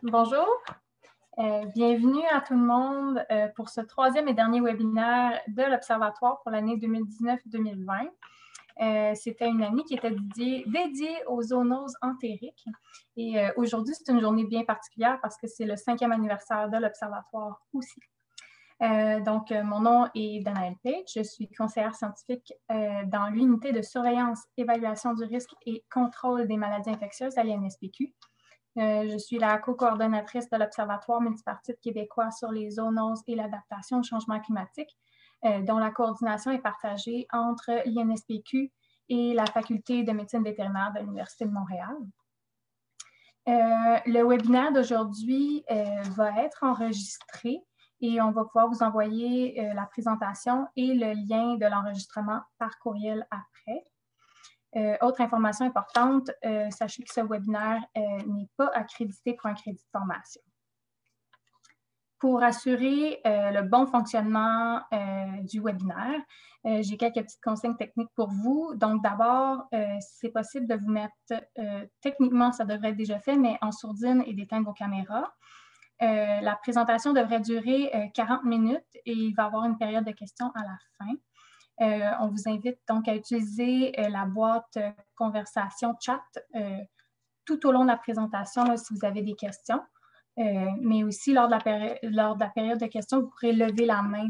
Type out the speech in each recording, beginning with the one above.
Bonjour, bienvenue à tout le monde pour ce troisième et dernier webinaire de l'Observatoire pour l'année 2019-2020. C'était une année qui était dédiée aux zoonoses entériques. Et aujourd'hui, c'est une journée bien particulière parce que c'est le 5e anniversaire de l'Observatoire aussi. Mon nom est Danaëlle Page, je suis conseillère scientifique dans l'unité de surveillance, évaluation du risque et contrôle des maladies infectieuses à l'INSPQ. Je suis la co-coordonnatrice de l'Observatoire multipartite québécois sur les zoonoses et l'adaptation au changement climatique, dont la coordination est partagée entre l'INSPQ et la Faculté de médecine vétérinaire de l'Université de Montréal. Le webinaire d'aujourd'hui va être enregistré et on va pouvoir vous envoyer la présentation et le lien de l'enregistrement par courriel après. Autre information importante, sachez que ce webinaire n'est pas accrédité pour un crédit de formation. Pour assurer le bon fonctionnement du webinaire, j'ai quelques petites consignes techniques pour vous. Donc, d'abord, c'est possible de vous mettre, techniquement, ça devrait être déjà fait, mais en sourdine et d'éteindre vos caméras. La présentation devrait durer 40 minutes et il va y avoir une période de questions à la fin. On vous invite donc à utiliser la boîte conversation chat tout au long de la présentation là, si vous avez des questions. Mais aussi, lors de la période de questions, vous pourrez lever la main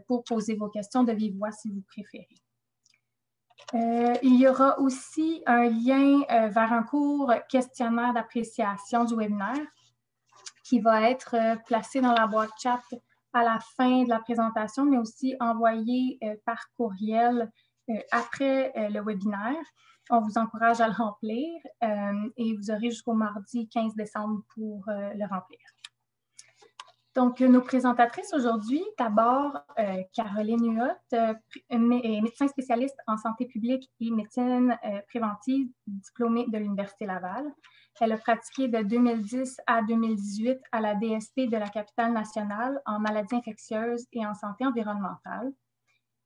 pour poser vos questions de vive voix si vous préférez. Il y aura aussi un lien vers un court questionnaire d'appréciation du webinaire qui va être placé dans la boîte chat à la fin de la présentation, mais aussi envoyé par courriel après le webinaire. On vous encourage à le remplir et vous aurez jusqu'au mardi 15 décembre pour le remplir. Donc, nos présentatrices aujourd'hui, d'abord, Caroline Huot, médecin spécialiste en santé publique et médecine préventive, diplômée de l'Université Laval. Elle a pratiqué de 2010 à 2018 à la DSP de la capitale nationale en maladies infectieuses et en santé environnementale.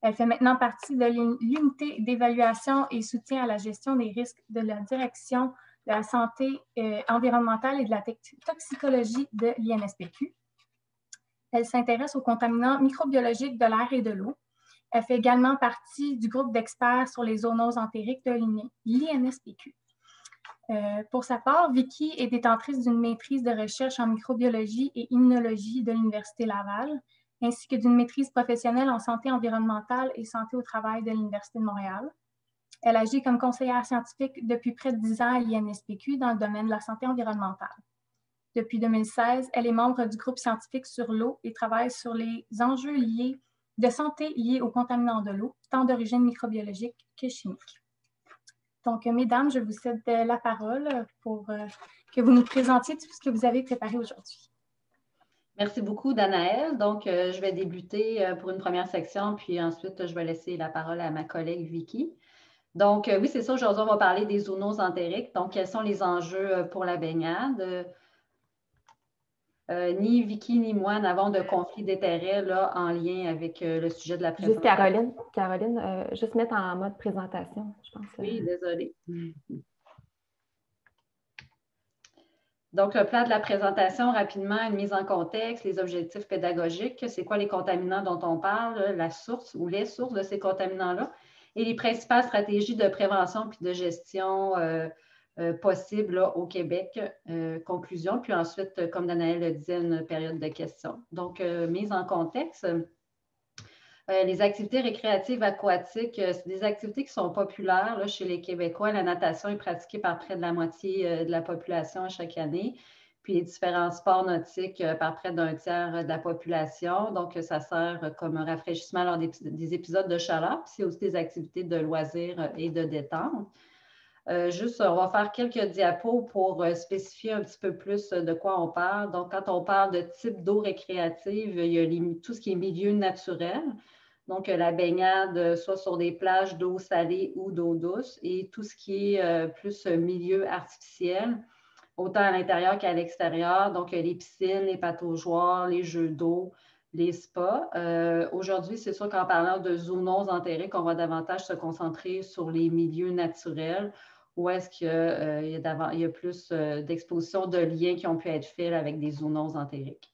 Elle fait maintenant partie de l'unité d'évaluation et soutien à la gestion des risques de la direction de la santé environnementale et de la toxicologie de l'INSPQ. Elle s'intéresse aux contaminants microbiologiques de l'air et de l'eau. Elle fait également partie du groupe d'experts sur les zoonoses entériques de l'INSPQ. Pour sa part, Vicky est détentrice d'une maîtrise de recherche en microbiologie et immunologie de l'Université Laval, ainsi que d'une maîtrise professionnelle en santé environnementale et santé au travail de l'Université de Montréal. Elle agit comme conseillère scientifique depuis près de 10 ans à l'INSPQ dans le domaine de la santé environnementale. Depuis 2016, elle est membre du groupe scientifique sur l'eau et travaille sur les enjeux de santé liés aux contaminants de l'eau, tant d'origine microbiologique que chimique. Donc, mesdames, je vous cède la parole pour que vous nous présentiez tout ce que vous avez préparé aujourd'hui. Merci beaucoup, Danaëlle. Donc, je vais débuter pour une première section, puis ensuite, je vais laisser la parole à ma collègue Vicky. Donc, oui, c'est ça. Aujourd'hui, on va parler des zoonoses entériques. Donc, quels sont les enjeux pour la baignade? Ni Vicky ni moi n'avons de conflit d'intérêt là, en lien avec le sujet de la présentation. Juste Caroline, juste mettre en mode présentation, je pense. Oui, désolée. Donc, le plan de la présentation, rapidement, une mise en contexte, les objectifs pédagogiques, c'est quoi les contaminants dont on parle, la source ou les sources de ces contaminants-là, et les principales stratégies de prévention puis de gestion possibles là, au Québec. Conclusion, puis ensuite, comme Danaëlle le disait, une période de questions. Donc, mise en contexte. Les activités récréatives aquatiques, c'est des activités qui sont populaires là, chez les Québécois. La natation est pratiquée par près de la moitié de la population chaque année. Puis les différents sports nautiques par près d'un tiers de la population. Donc, ça sert comme un rafraîchissement lors des épisodes de chaleur. Puis c'est aussi des activités de loisirs et de détente. Juste, on va faire quelques diapos pour spécifier un petit peu plus de quoi on parle. Donc, quand on parle de type d'eau récréative, il y a tout ce qui est milieu naturel. Donc, la baignade, soit sur des plages d'eau salée ou d'eau douce, et tout ce qui est plus milieu artificiel, autant à l'intérieur qu'à l'extérieur. Donc, les piscines, les pataugeoires, les jeux d'eau, les spas. Aujourd'hui, c'est sûr qu'en parlant de zoonoses entériques, on va davantage se concentrer sur les milieux naturels ou est-ce qu'il y a plus d'exposition de liens qui ont pu être faits avec des zoonoses entériques.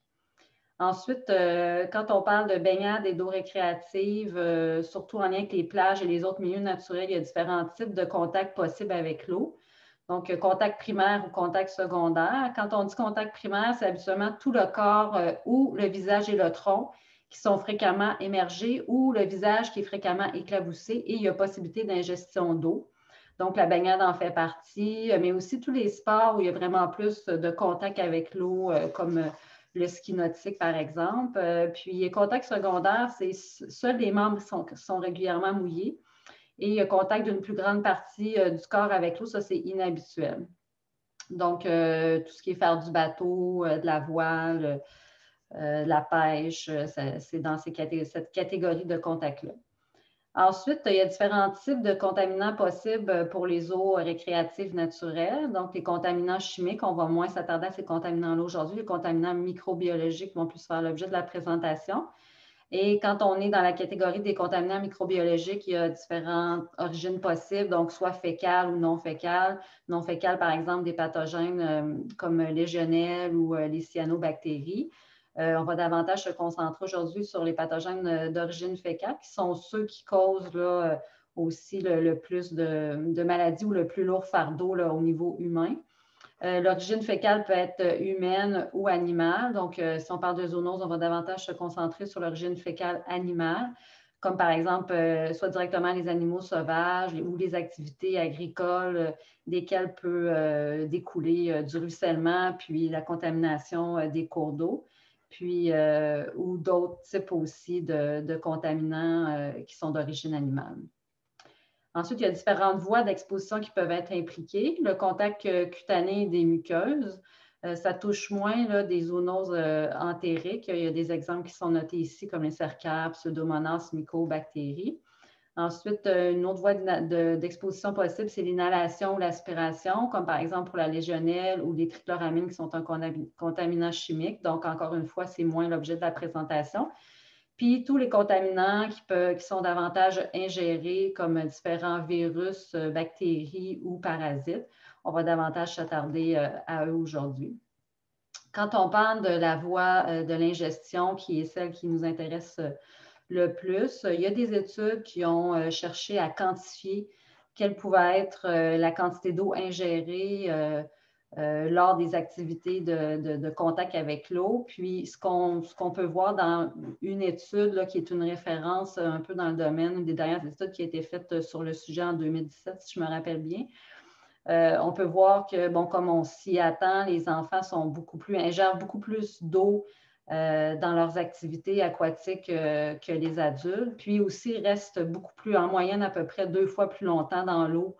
Ensuite, quand on parle de baignade et d'eau récréative, surtout en lien avec les plages et les autres milieux naturels, il y a différents types de contacts possibles avec l'eau. Donc, contact primaire ou contact secondaire. Quand on dit contact primaire, c'est habituellement tout le corps ou le visage et le tronc qui sont fréquemment émergés ou le visage qui est fréquemment éclaboussé et il y a possibilité d'ingestion d'eau. Donc, la baignade en fait partie, mais aussi tous les sports où il y a vraiment plus de contact avec l'eau, comme le ski nautique, par exemple. Puis, contact secondaire, c'est seuls les membres sont régulièrement mouillés et contact d'une plus grande partie du corps avec l'eau, ça, c'est inhabituel. Donc, tout ce qui est faire du bateau, de la voile, de la pêche, c'est dans cette catégorie de contact-là. Ensuite, il y a différents types de contaminants possibles pour les eaux récréatives naturelles. Donc, les contaminants chimiques, on va moins s'attarder à ces contaminants-là aujourd'hui. Les contaminants microbiologiques vont plus faire l'objet de la présentation. Et quand on est dans la catégorie des contaminants microbiologiques, il y a différentes origines possibles, donc soit fécales ou non fécales. Non fécales, par exemple, des pathogènes comme Legionella ou les cyanobactéries. On va davantage se concentrer aujourd'hui sur les pathogènes d'origine fécale, qui sont ceux qui causent là, aussi le plus de maladies ou le plus lourd fardeau là, au niveau humain. L'origine fécale peut être humaine ou animale. Donc, si on parle de zoonose, on va davantage se concentrer sur l'origine fécale animale, comme par exemple, soit directement les animaux sauvages ou les activités agricoles desquelles peut découler du ruissellement, puis la contamination des cours d'eau, puis ou d'autres types aussi de contaminants qui sont d'origine animale. Ensuite, il y a différentes voies d'exposition qui peuvent être impliquées. Le contact cutané des muqueuses, ça touche moins là, des zoonoses entériques. Il y a des exemples qui sont notés ici, comme les cercaires, pseudomonas, mycobactéries. Ensuite, une autre voie d'exposition possible, c'est l'inhalation ou l'aspiration, comme par exemple pour la légionelle ou les trichloramines qui sont un contaminant chimique. Donc, encore une fois, c'est moins l'objet de la présentation. Puis tous les contaminants qui sont davantage ingérés, comme différents virus, bactéries ou parasites, on va davantage s'attarder à eux aujourd'hui. Quand on parle de la voie de l'ingestion, qui est celle qui nous intéresse le plus, il y a des études qui ont cherché à quantifier quelle pouvait être la quantité d'eau ingérée lors des activités de contact avec l'eau. Puis, ce qu'on peut voir dans une étude là, qui est une référence un peu dans le domaine, une des dernières études qui a été faite sur le sujet en 2017, si je me rappelle bien, on peut voir que, bon, comme on s'y attend, les enfants ingèrent beaucoup plus d'eau dans leurs activités aquatiques que les adultes, puis aussi restent beaucoup plus, en moyenne, à peu près 2 fois plus longtemps dans l'eau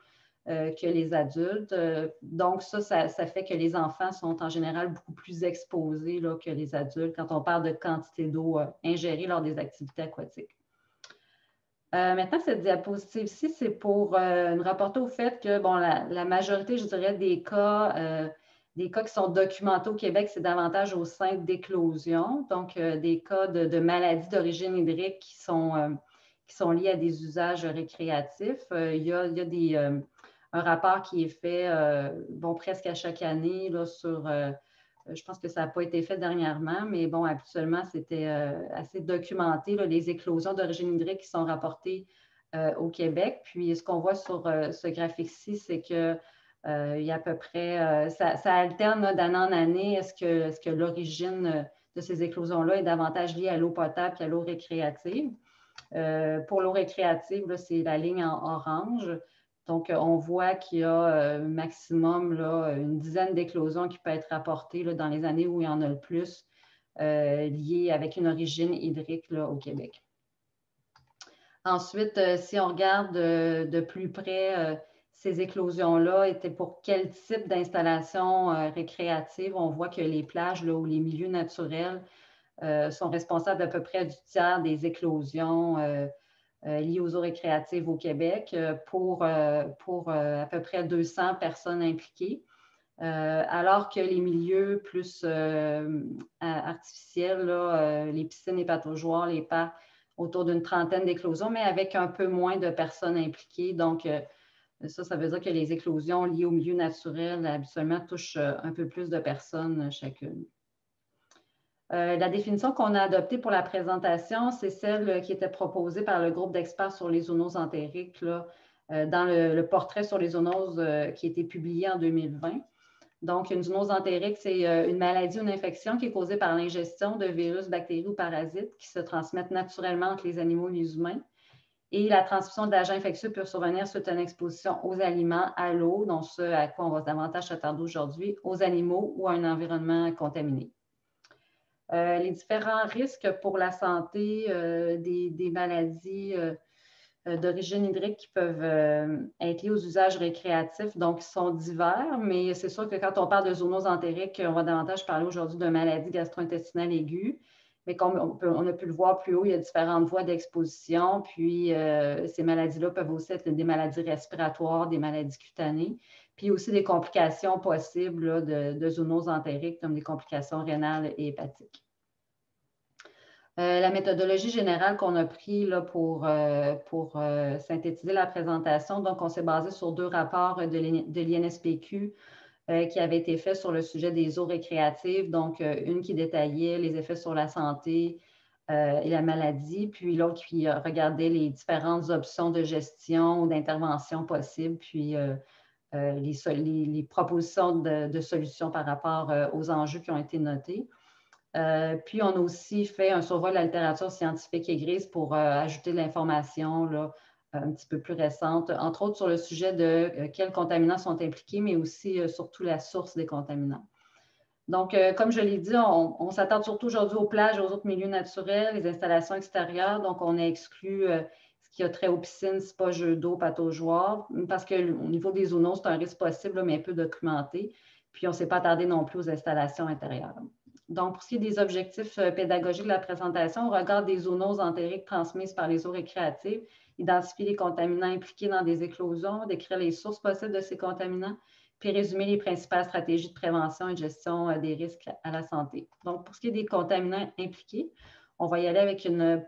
que les adultes. Donc, ça fait que les enfants sont en général beaucoup plus exposés là, que les adultes quand on parle de quantité d'eau ingérée lors des activités aquatiques. Maintenant, cette diapositive-ci, c'est pour nous rapporter au fait que bon, la majorité, je dirais, des cas qui sont documentés au Québec, c'est davantage au sein d'éclosions, donc des cas de maladies d'origine hydrique qui sont liés à des usages récréatifs. Il y a un rapport qui est fait bon, presque à chaque année là, sur, je pense que ça n'a pas été fait dernièrement, mais bon, habituellement, c'était assez documenté, là, les éclosions d'origine hydrique qui sont rapportées au Québec. Puis, ce qu'on voit sur ce graphique-ci, c'est que il y a à peu près, ça alterne d'année en année. Est-ce que l'origine de ces éclosions-là est davantage liée à l'eau potable qu'à l'eau récréative? Pour l'eau récréative, c'est la ligne en orange. Donc, on voit qu'il y a maximum là, une dizaine d'éclosions qui peuvent être rapportées là, dans les années où il y en a le plus liées avec une origine hydrique là, au Québec. Ensuite, si on regarde de plus près ces éclosions-là étaient pour quel type d'installation récréative, on voit que les plages là, ou les milieux naturels sont responsables d'à peu près du tiers des éclosions liées aux eaux récréatives au Québec pour à peu près 200 personnes impliquées. Alors que les milieux plus artificiels, là, les piscines, les pataugeoires, les parcs, autour d'une trentaine d'éclosions, mais avec un peu moins de personnes impliquées. Donc, Ça veut dire que les éclosions liées au milieu naturel, habituellement, touchent un peu plus de personnes chacune. La définition qu'on a adoptée pour la présentation, c'est celle qui était proposée par le groupe d'experts sur les zoonoses entériques là, dans le portrait sur les zoonoses qui a été publié en 2020. Donc, une zoonose entérique, c'est une maladie ou une infection qui est causée par l'ingestion de virus, bactéries ou parasites qui se transmettent naturellement entre les animaux et les humains. Et la transmission d'agents infectieux peut survenir suite à une exposition aux aliments, à l'eau, donc ce à quoi on va davantage s'attarder aujourd'hui, aux animaux ou à un environnement contaminé. Les différents risques pour la santé des maladies d'origine hydrique qui peuvent être liées aux usages récréatifs, donc ils sont divers, mais c'est sûr que quand on parle de zoonose entérique, on va davantage parler aujourd'hui de maladies gastro-intestinales aiguës, mais comme on a pu le voir plus haut, il y a différentes voies d'exposition, puis ces maladies-là peuvent aussi être des maladies respiratoires, des maladies cutanées, puis aussi des complications possibles là, de zoonose entérique, comme des complications rénales et hépatiques. La méthodologie générale qu'on a prise pour synthétiser la présentation, donc on s'est basé sur 2 rapports de l'INSPQ qui avaient été faits sur le sujet des eaux récréatives, donc une qui détaillait les effets sur la santé et la maladie, puis l'autre qui regardait les différentes options de gestion ou d'intervention possibles, puis les propositions de solutions par rapport aux enjeux qui ont été notés. Puis, on a aussi fait un survol de la littérature scientifique et grise pour ajouter de l'information un petit peu plus récente, entre autres sur le sujet de quels contaminants sont impliqués, mais aussi surtout la source des contaminants. Donc, comme je l'ai dit, on s'attarde surtout aujourd'hui aux plages et aux autres milieux naturels, les installations extérieures. Donc, on a exclu ce qui a trait aux piscines, spas, jeux d'eau, pataugeoires, parce qu'au niveau des zoonoses, c'est un risque possible, mais peu documenté. Puis, on ne s'est pas attardé non plus aux installations intérieures. Donc, pour ce qui est des objectifs pédagogiques de la présentation, on regarde des zoonoses entériques transmises par les eaux récréatives, identifier les contaminants impliqués dans des éclosions, décrire les sources possibles de ces contaminants, puis résumer les principales stratégies de prévention et de gestion des risques à la santé. Donc, pour ce qui est des contaminants impliqués, on va y aller avec une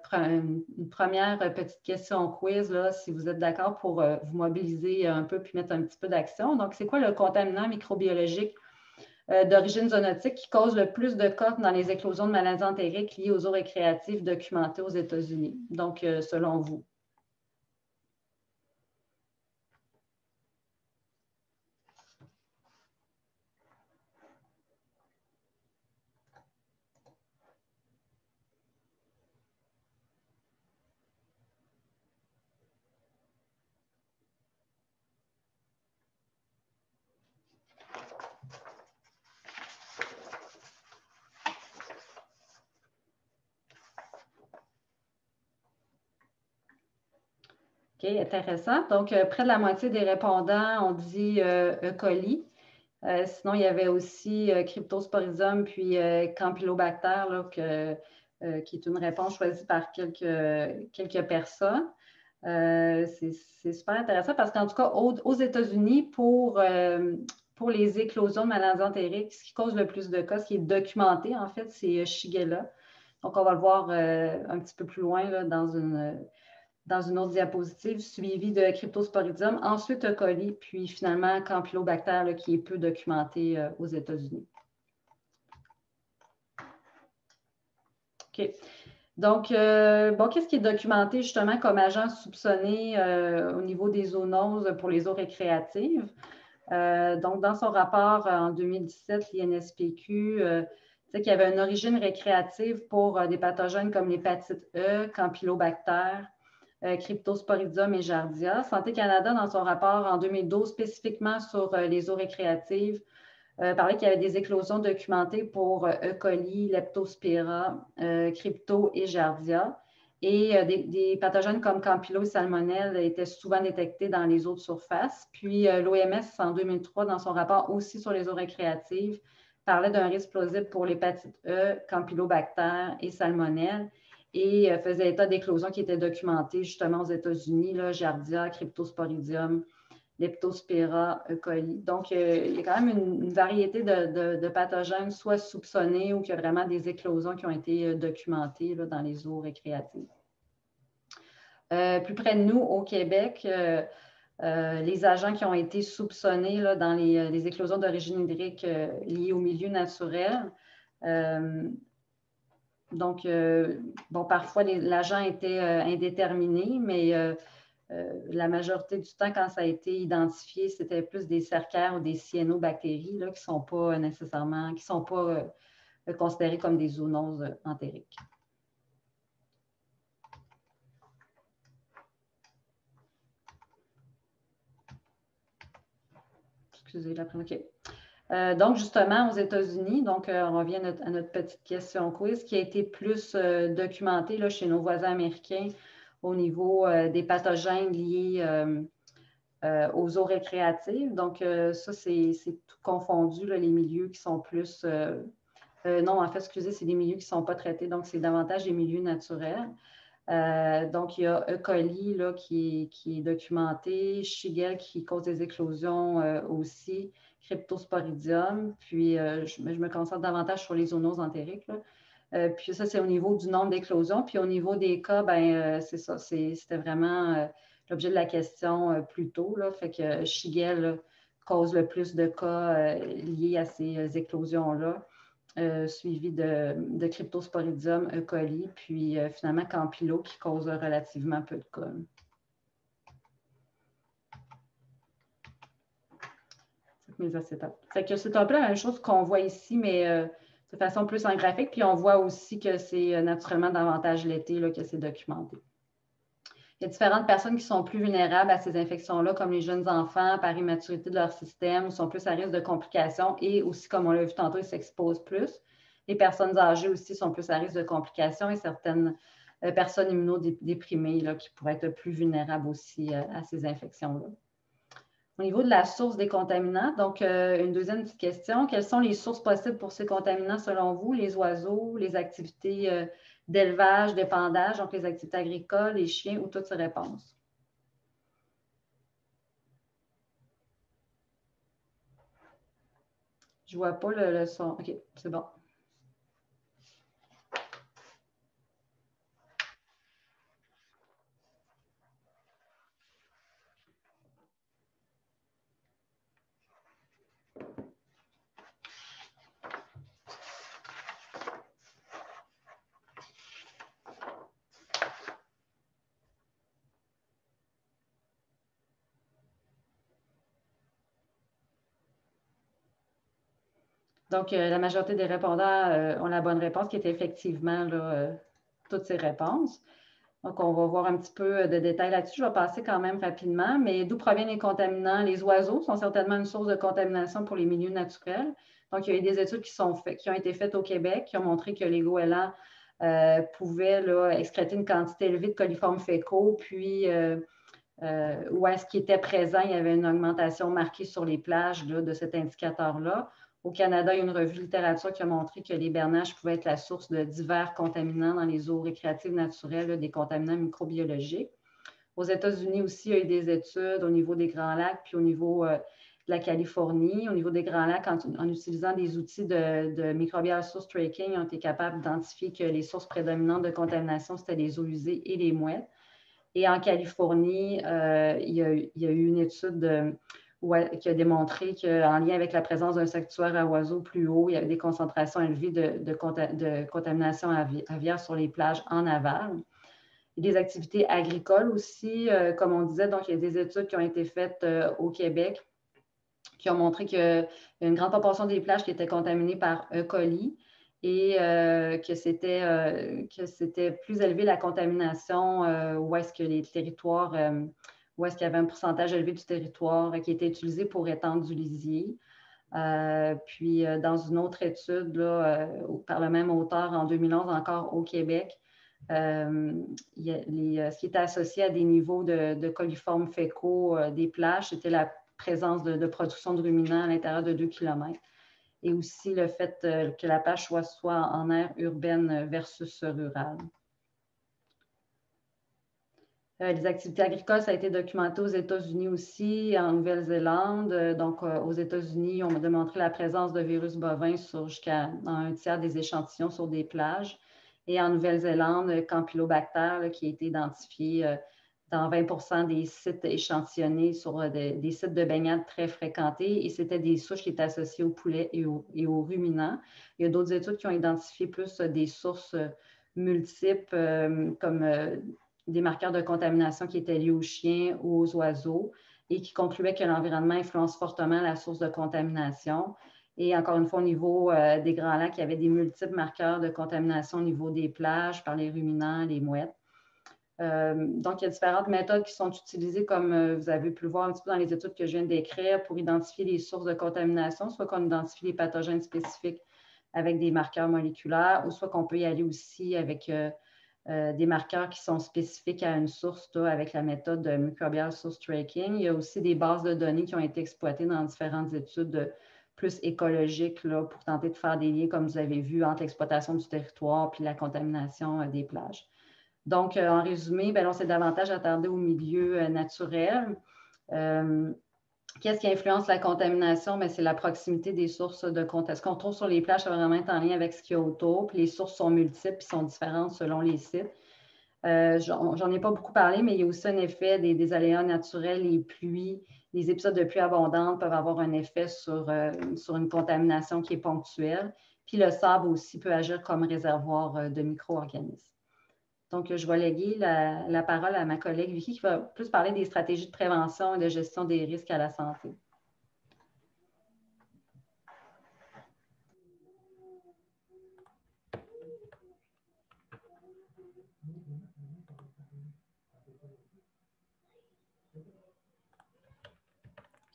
première petite question quiz, là, si vous êtes d'accord, pour vous mobiliser un peu puis mettre un petit peu d'action. Donc, c'est quoi le contaminant microbiologique d'origine zoonotique qui cause le plus de cas dans les éclosions de maladies entériques liées aux eaux récréatives documentées aux États-Unis? Donc, selon vous. OK, intéressant. Donc, près de la moitié des répondants ont dit E. coli. Sinon, il y avait aussi Cryptosporidium puis Campylobacter, là, qui est une réponse choisie par quelques personnes. C'est super intéressant parce qu'en tout cas, aux États-Unis, pour les éclosions de maladies entériques, ce qui cause le plus de cas, ce qui est documenté, en fait, c'est Shigella. Donc, on va le voir un petit peu plus loin là, dans une autre diapositive, suivi de Cryptosporidium, ensuite E. coli, puis finalement Campylobacter, là, qui est peu documenté aux États-Unis. OK. Donc, qu'est-ce qui est documenté justement comme agent soupçonné au niveau des zoonoses pour les eaux récréatives? Donc, dans son rapport en 2017, l'INSPQ disait qu'il y avait une origine récréative pour des pathogènes comme l'hépatite E, Campylobacter, Cryptosporidium et Giardia. Santé Canada, dans son rapport en 2012, spécifiquement sur les eaux récréatives, parlait qu'il y avait des éclosions documentées pour E. coli, Leptospira, Crypto et Giardia. Et des pathogènes comme Campylobacter et Salmonelle étaient souvent détectés dans les eaux de surface. Puis l'OMS, en 2003, dans son rapport aussi sur les eaux récréatives, parlait d'un risque plausible pour l'hépatite E, Campylobacter et Salmonelle et faisait état d'éclosions qui étaient documentées justement aux États-Unis, Giardia, Cryptosporidium, Leptospira, E. coli. Donc, il y a quand même une variété de pathogènes, soit soupçonnés ou qu'il y a vraiment des éclosions qui ont été documentées dans les eaux récréatives. Plus près de nous, au Québec, Les agents qui ont été soupçonnés là, dans les éclosions d'origine hydrique liées au milieu naturel. Donc, bon, parfois, l'agent était indéterminé, mais la majorité du temps, quand ça a été identifié, c'était plus des cercaires ou des cyanobactéries là, qui ne sont pas nécessairement, qui ne sont pas considérées comme des zoonoses entériques. Excusez la OK. Donc, justement, aux États-Unis, donc on revient à notre petite question quiz qui a été plus documentée là, chez nos voisins américains au niveau des pathogènes liés aux eaux récréatives. Donc, ça, c'est tout confondu, là, les milieux qui sont plus... non, en fait, excusez, c'est des milieux qui ne sont pas traités, donc c'est davantage des milieux naturels. Donc, il y a E. coli là, qui est documenté, Shigella qui cause des éclosions aussi, Cryptosporidium, puis je me concentre davantage sur les zoonoses entériques. Puis ça, c'est au niveau du nombre d'éclosions. Puis au niveau des cas, ben c'est ça, c'était vraiment l'objet de la question plus tôt. Là, fait que Shigella cause le plus de cas liés à ces éclosions-là. Suivi de Cryptosporidium, E. coli, puis finalement Campylot qui cause relativement peu de cas. Fait que c'est un peu la même chose qu'on voit ici, mais de façon plus en graphique, puis on voit aussi que c'est naturellement davantage l'été que c'est documenté. Il y a différentes personnes qui sont plus vulnérables à ces infections-là, comme les jeunes enfants par immaturité de leur système, ou sont plus à risque de complications et aussi, comme on l'a vu tantôt, ils s'exposent plus. Les personnes âgées aussi sont plus à risque de complications et certaines personnes immunodéprimées là, qui pourraient être plus vulnérables aussi à ces infections-là. Au niveau de la source des contaminants, donc une deuxième petite question. Quelles sont les sources possibles pour ces contaminants selon vous? Les oiseaux, les activités d'élevage, d'épandage, donc les activités agricoles, les chiens ou toutes ces réponses? Je ne vois pas le son. OK, c'est bon. Donc, la majorité des répondants ont la bonne réponse, qui est effectivement là, toutes ces réponses. Donc, on va voir un petit peu de détails là-dessus. Je vais passer quand même rapidement. Mais d'où proviennent les contaminants? Les oiseaux sont certainement une source de contamination pour les milieux naturels. Donc, il y a eu des études qui ont été faites au Québec qui ont montré que les goélands pouvaient là, excréter une quantité élevée de coliformes fécaux, puis où est-ce qu'il était présent, il y avait une augmentation marquée sur les plages là, de cet indicateur-là. Au Canada, il y a une revue de littérature qui a montré que les bernaches pouvaient être la source de divers contaminants dans les eaux récréatives naturelles, là, des contaminants microbiologiques. Aux États-Unis aussi, il y a eu des études au niveau des Grands Lacs, puis au niveau de la Californie. Au niveau des Grands Lacs, en utilisant des outils de microbial source tracking, ils ont été capables d'identifier que les sources prédominantes de contamination, c'était les eaux usées et les mouettes. Et en Californie, il y a eu une étude qui a démontré qu'en lien avec la présence d'un sanctuaire à oiseaux plus haut, il y avait des concentrations élevées de contamination aviaire sur les plages en aval. Il y a des activités agricoles aussi, comme on disait, donc il y a des études qui ont été faites au Québec qui ont montré qu'il y a une grande proportion des plages qui étaient contaminées par E. coli et que c'était plus élevé la contamination où est-ce que les territoires, où est-ce qu'il y avait un pourcentage élevé du territoire qui était utilisé pour étendre du lisier. Puis, dans une autre étude là, par le même auteur en 2011, encore au Québec, ce qui était associé à des niveaux de coliformes fécaux des plages, c'était la présence de production de ruminants à l'intérieur de 2 km. Et aussi le fait que la plage soit en aire urbaine versus rurale. Les activités agricoles, ça a été documenté aux États-Unis aussi, en Nouvelle-Zélande. Donc, aux États-Unis, on a démontré la présence de virus bovins jusqu'à un tiers des échantillons sur des plages. Et en Nouvelle-Zélande, le Campylobacter qui a été identifié dans 20 des sites échantillonnés sur des sites de baignade très fréquentés, et c'était des souches qui étaient associées aux poulets et aux ruminants. Il y a d'autres études qui ont identifié plus des sources multiples, comme des marqueurs de contamination qui étaient liés aux chiens ou aux oiseaux, et qui concluaient que l'environnement influence fortement la source de contamination. Et encore une fois, au niveau des Grands Lacs, il y avait des multiples marqueurs de contamination au niveau des plages par les ruminants, les mouettes. Donc, il y a différentes méthodes qui sont utilisées, comme vous avez pu le voir un petit peu dans les études que je viens de décrire, pour identifier les sources de contamination, soit qu'on identifie les pathogènes spécifiques avec des marqueurs moléculaires, ou soit qu'on peut y aller aussi avec des marqueurs qui sont spécifiques à une source, avec la méthode de microbial source tracking. Il y a aussi des bases de données qui ont été exploitées dans différentes études plus écologiques là, pour tenter de faire des liens, comme vous avez vu, entre l'exploitation du territoire et la contamination des plages. Donc, en résumé, on s'est davantage attardé au milieu naturel. Qu'est-ce qui influence la contamination? C'est la proximité des sources de contamination. Ce qu'on trouve sur les plages, ça va vraiment être en lien avec ce qu'il y a autour. Puis les sources sont multiples et sont différentes selon les sites. J'en ai pas beaucoup parlé, mais il y a aussi un effet des aléas naturels, les pluies. Les épisodes de pluie abondante peuvent avoir un effet sur une contamination qui est ponctuelle. Puis le sable aussi peut agir comme réservoir de micro-organismes. Donc, je vais léguer la parole à ma collègue Vicky qui va plus parler des stratégies de prévention et de gestion des risques à la santé.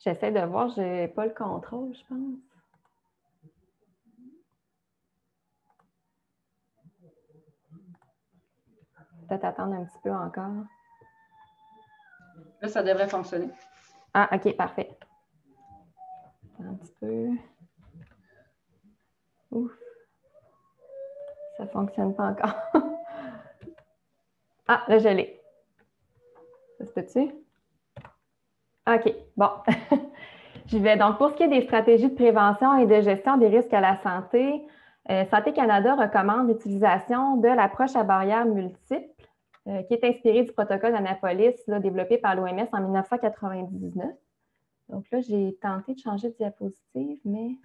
J'essaie de voir, je n'ai pas le contrôle, je pense. Peut-être attendre un petit peu encore. Là, ça devrait fonctionner. Ah, OK, parfait. Un petit peu. Ouf. Ça ne fonctionne pas encore. Ah, là, je l'ai. Ça se peut-tu? OK, bon. J'y vais. Donc, pour ce qui est des stratégies de prévention et de gestion des risques à la santé, Santé Canada recommande l'utilisation de l'approche à barrières multiples, qui est inspirée du protocole d'Annapolis développé par l'OMS en 1999. Donc là, j'ai tenté de changer de diapositive, mais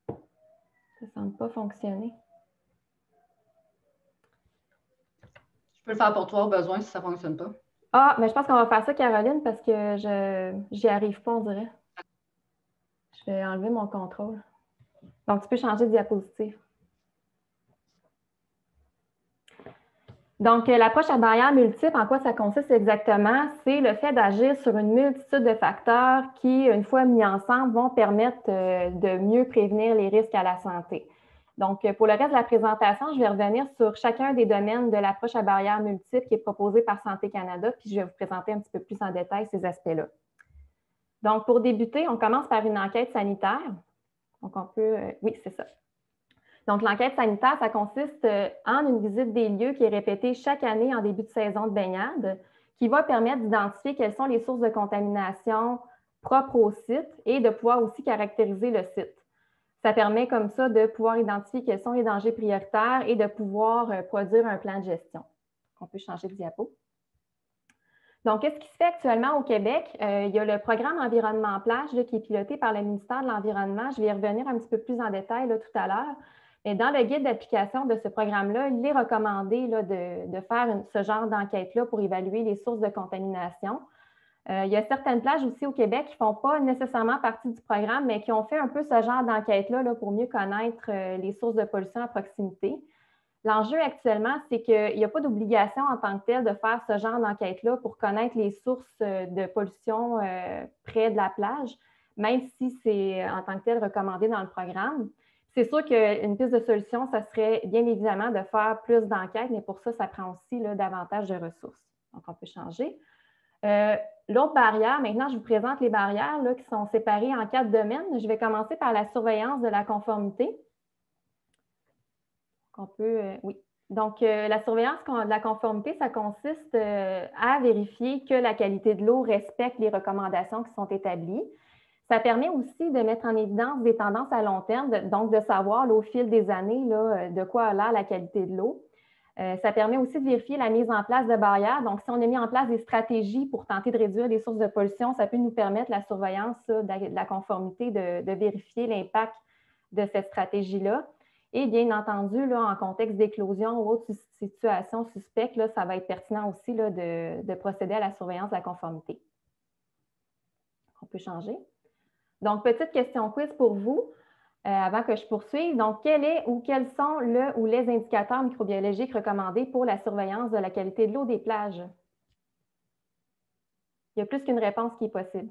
ça ne semble pas fonctionner. Je peux le faire pour toi au besoin si ça ne fonctionne pas. Ah, mais je pense qu'on va faire ça, Caroline, parce que je n'y arrive pas, on dirait. Je vais enlever mon contrôle. Donc, tu peux changer de diapositive. Donc, l'approche à barrières multiples, en quoi ça consiste exactement? C'est le fait d'agir sur une multitude de facteurs qui, une fois mis ensemble, vont permettre de mieux prévenir les risques à la santé. Donc, pour le reste de la présentation, je vais revenir sur chacun des domaines de l'approche à barrières multiples qui est proposée par Santé Canada, puis je vais vous présenter un petit peu plus en détail ces aspects-là. Donc, pour débuter, on commence par une enquête sanitaire. Donc, on peut... oui, c'est ça. Donc, l'enquête sanitaire, ça consiste en une visite des lieux qui est répétée chaque année en début de saison de baignade, qui va permettre d'identifier quelles sont les sources de contamination propres au site et de pouvoir aussi caractériser le site. Ça permet comme ça de pouvoir identifier quels sont les dangers prioritaires et de pouvoir produire un plan de gestion. On peut changer de diapo. Donc, qu'est-ce qui se fait actuellement au Québec? Il y a le programme Environnement Plage qui est piloté par le ministère de l'Environnement. Je vais y revenir un petit peu plus en détail tout à l'heure. Mais dans le guide d'application de ce programme-là, il est recommandé de faire ce genre d'enquête-là pour évaluer les sources de contamination. Il y a certaines plages aussi au Québec qui ne font pas nécessairement partie du programme, mais qui ont fait un peu ce genre d'enquête-là pour mieux connaître les sources de pollution à proximité. L'enjeu actuellement, c'est qu'il n'y a pas d'obligation en tant que telle de faire ce genre d'enquête-là pour connaître les sources de pollution près de la plage, même si c'est en tant que tel recommandé dans le programme. C'est sûr qu'une piste de solution, ça serait bien évidemment de faire plus d'enquêtes, mais pour ça, ça prend aussi davantage de ressources. Donc, on peut changer. L'autre barrière, maintenant, je vous présente les barrières qui sont séparées en 4 domaines. Je vais commencer par la surveillance de la conformité. Oui. Donc, la surveillance de la conformité, ça consiste à vérifier que la qualité de l'eau respecte les recommandations qui sont établies. Ça permet aussi de mettre en évidence des tendances à long terme, donc de savoir au fil des années de quoi a l'air la qualité de l'eau. Ça permet aussi de vérifier la mise en place de barrières. Donc, si on a mis en place des stratégies pour tenter de réduire les sources de pollution, ça peut nous permettre, la surveillance de la conformité, de vérifier l'impact de cette stratégie-là. Et bien entendu, là, en contexte d'éclosion ou autre situation suspecte, là, ça va être pertinent aussi là, de procéder à la surveillance de la conformité. On peut changer. Donc, petite question quiz pour vous. Avant que je poursuive, donc quel est ou quels sont le ou les indicateurs microbiologiques recommandés pour la surveillance de la qualité de l'eau des plages? Il y a plus qu'une réponse qui est possible.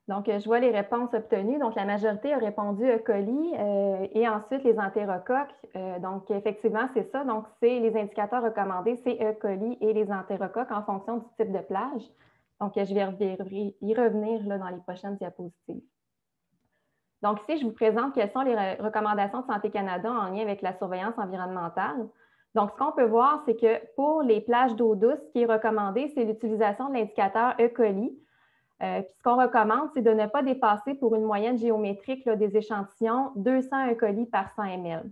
Donc, je vois les réponses obtenues. Donc, la majorité a répondu E. coli et ensuite les entérocoques. Donc, effectivement, c'est ça. Donc, c'est les indicateurs recommandés, c'est E. coli et les entérocoques en fonction du type de plage. Donc, je vais y revenir là, dans les prochaines diapositives. Donc, ici, je vous présente quelles sont les recommandations de Santé Canada en lien avec la surveillance environnementale. Donc, ce qu'on peut voir, c'est que pour les plages d'eau douce, ce qui est recommandé, c'est l'utilisation de l'indicateur E. coli. Puis ce qu'on recommande, c'est de ne pas dépasser pour une moyenne géométrique là, des échantillons 200 E. coli par 100 ml.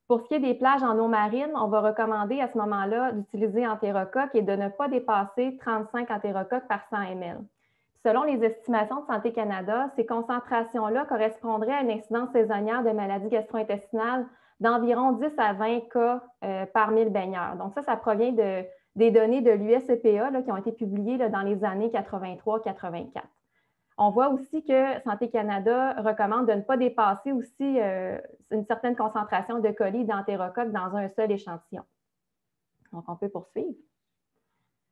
Pour ce qui est des plages en eau marine, on va recommander à ce moment-là d'utiliser entérocoque et de ne pas dépasser 35 entérocoques par 100 ml. Selon les estimations de Santé Canada, ces concentrations-là correspondraient à une incidence saisonnière de maladies gastro-intestinales d'environ 10 à 20 cas par 1000 baigneurs. Donc ça provient des données de l'USEPA qui ont été publiées là, dans les années 83-84. On voit aussi que Santé Canada recommande de ne pas dépasser aussi une certaine concentration de colis d'entérocoque dans un seul échantillon. Donc, on peut poursuivre.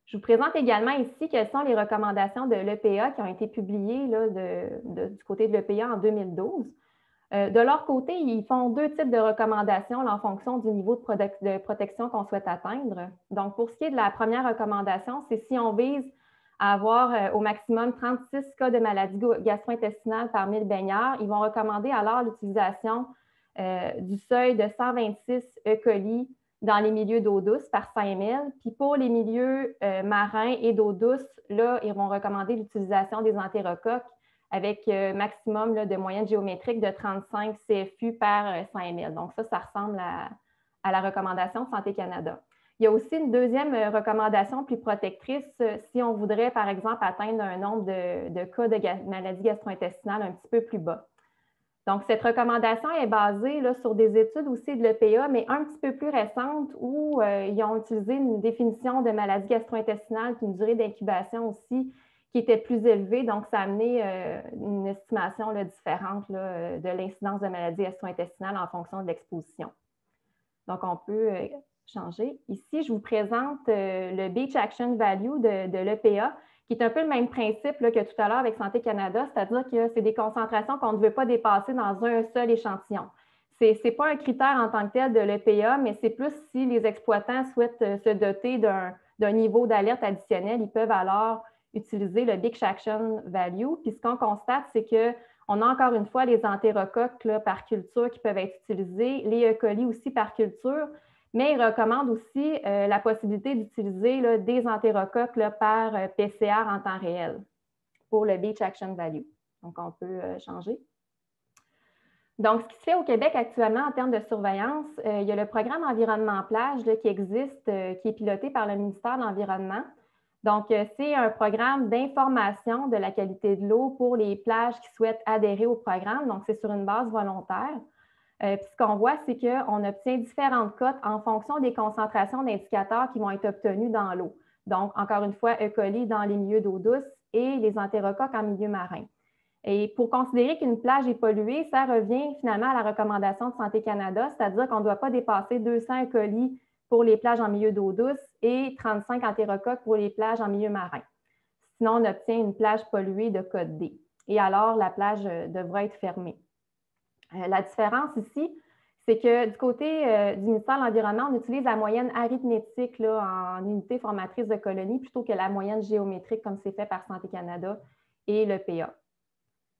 Je vous présente également ici quelles sont les recommandations de l'EPA qui ont été publiées là, du côté de l'EPA en 2012. De leur côté, ils font deux types de recommandations là, en fonction du niveau de protection qu'on souhaite atteindre. Donc, pour ce qui est de la première recommandation, c'est si on vise à avoir au maximum 36 cas de maladies gastro-intestinales par 1000 baigneurs, ils vont recommander alors l'utilisation du seuil de 126 E. coli dans les milieux d'eau douce par 100 ml. Puis pour les milieux marins et d'eau douce, là, ils vont recommander l'utilisation des entérocoques avec maximum là, de moyenne géométrique de 35 CFU par 100 ml. Donc ça ressemble à la recommandation de Santé Canada. Il y a aussi une deuxième recommandation plus protectrice si on voudrait, par exemple, atteindre un nombre de cas de maladies gastro-intestinales un petit peu plus bas. Donc, cette recommandation est basée là, sur des études aussi de l'EPA, mais un petit peu plus récentes où ils ont utilisé une définition de maladie gastro-intestinale puis une durée d'incubation aussi qui était plus élevée. Donc, ça a amené une estimation là, différente là, de l'incidence de maladies gastro-intestinales en fonction de l'exposition. Donc, on peut changer. Ici, je vous présente le Beach Action Value de l'EPA, qui est un peu le même principe là, que tout à l'heure avec Santé Canada, c'est-à-dire que c'est des concentrations qu'on ne veut pas dépasser dans un seul échantillon. Ce n'est pas un critère en tant que tel de l'EPA, mais c'est plus si les exploitants souhaitent se doter d'un niveau d'alerte additionnel, ils peuvent alors utiliser le Beach Action Value. Puis ce qu'on constate, c'est qu'on a encore une fois les entérocoques là, par culture qui peuvent être utilisés, les E. coli aussi par culture, mais ils recommandent aussi la possibilité d'utiliser des entérocoques là, par PCR en temps réel pour le Beach Action Value. Donc, on peut changer. Donc, ce qui se fait au Québec actuellement en termes de surveillance, il y a le programme Environnement Plage là, qui existe, qui est piloté par le ministère de l'Environnement. Donc, c'est un programme d'information de la qualité de l'eau pour les plages qui souhaitent adhérer au programme. Donc, c'est sur une base volontaire. Puis ce qu'on voit, c'est qu'on obtient différentes cotes en fonction des concentrations d'indicateurs qui vont être obtenus dans l'eau. Donc, encore une fois, E. coli dans les milieux d'eau douce et les entérocoques en milieu marin. Et pour considérer qu'une plage est polluée, ça revient finalement à la recommandation de Santé Canada, c'est-à-dire qu'on ne doit pas dépasser 200 E. coli pour les plages en milieu d'eau douce et 35 entérocoques pour les plages en milieu marin. Sinon, on obtient une plage polluée de code D. Et alors, la plage devra être fermée. La différence ici, c'est que du côté du ministère de l'Environnement, on utilise la moyenne arithmétique là, en unité formatrice de colonies plutôt que la moyenne géométrique comme c'est fait par Santé Canada et le PA.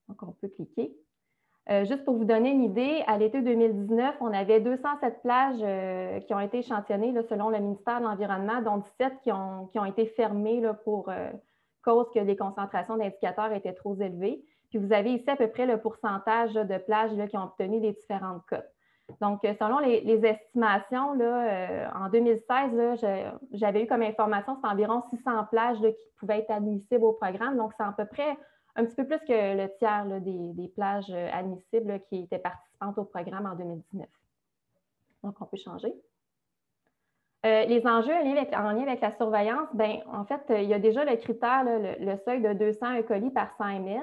Donc, on peut cliquer. Juste pour vous donner une idée, à l'été 2019, on avait 207 plages qui ont été échantillonnées là, selon le ministère de l'Environnement, dont 17 qui ont été fermées là, pour cause que les concentrations d'indicateurs étaient trop élevées. Puis vous avez ici à peu près le pourcentage là, de plages là, qui ont obtenu les différentes cotes. Donc, selon les estimations, là, en 2016, j'avais eu comme information, c'est environ 600 plages là, qui pouvaient être admissibles au programme. Donc, c'est à peu près un petit peu plus que le tiers là, des plages admissibles là, qui étaient participantes au programme en 2019. Donc, on peut changer. Les enjeux en lien avec la surveillance, bien, en fait, il y a déjà le critère, là, le seuil de 200 E. coli par 100 ml.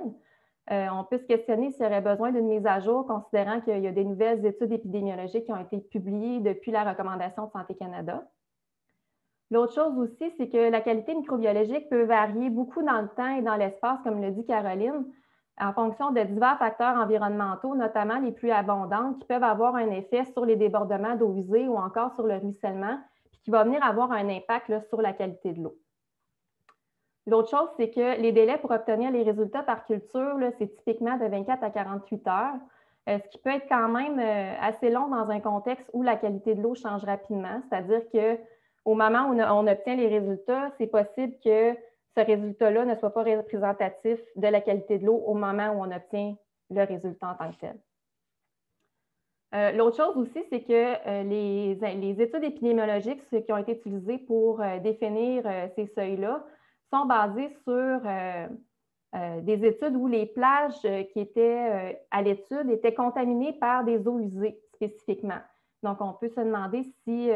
On peut se questionner s'il y aurait besoin d'une mise à jour, considérant qu'il y a des nouvelles études épidémiologiques qui ont été publiées depuis la recommandation de Santé Canada. L'autre chose aussi, c'est que la qualité microbiologique peut varier beaucoup dans le temps et dans l'espace, comme le dit Caroline, en fonction de divers facteurs environnementaux, notamment les pluies abondantes, qui peuvent avoir un effet sur les débordements d'eau usée ou encore sur le ruissellement, puis qui va venir avoir un impact là, sur la qualité de l'eau. L'autre chose, c'est que les délais pour obtenir les résultats par culture, c'est typiquement de 24 à 48 heures, ce qui peut être quand même assez long dans un contexte où la qualité de l'eau change rapidement, c'est-à-dire qu'au moment où on obtient les résultats, c'est possible que ce résultat-là ne soit pas représentatif de la qualité de l'eau au moment où on obtient le résultat en tant que tel. L'autre chose aussi, c'est que les études épidémiologiques qui ont été utilisées pour définir ces seuils-là sont basées sur des études où les plages qui étaient à l'étude étaient contaminées par des eaux usées spécifiquement. Donc, on peut se demander si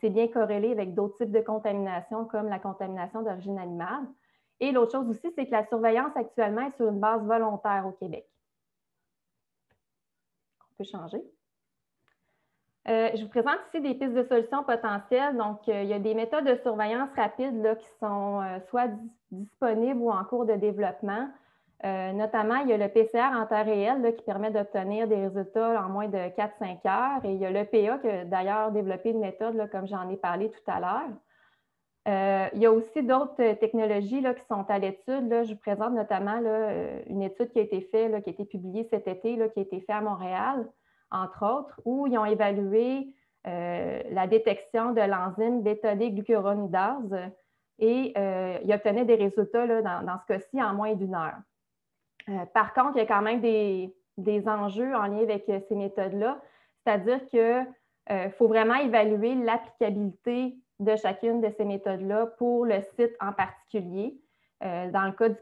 c'est bien corrélé avec d'autres types de contamination comme la contamination d'origine animale. Et l'autre chose aussi, c'est que la surveillance actuellement est sur une base volontaire au Québec. On peut changer. Je vous présente ici des pistes de solutions potentielles. Donc, il y a des méthodes de surveillance rapide là, qui sont soit disponibles ou en cours de développement. Notamment, il y a le PCR en temps réel là, qui permet d'obtenir des résultats en moins de 4-5 heures. Et il y a l'EPA qui a d'ailleurs développé une méthode, là, comme j'en ai parlé tout à l'heure. Il y a aussi d'autres technologies là, qui sont à l'étude. Je vous présente notamment là, une étude qui a été faite, là, qui a été publiée cet été, là, qui a été faite à Montréal, entre autres, où ils ont évalué la détection de l'enzyme bêta-D-glucuronidase et ils obtenaient des résultats là, dans ce cas-ci en moins d'1 heure. Par contre, il y a quand même des enjeux en lien avec ces méthodes-là, c'est-à-dire qu'il faut vraiment évaluer l'applicabilité de chacune de ces méthodes-là pour le site en particulier. Dans le cas du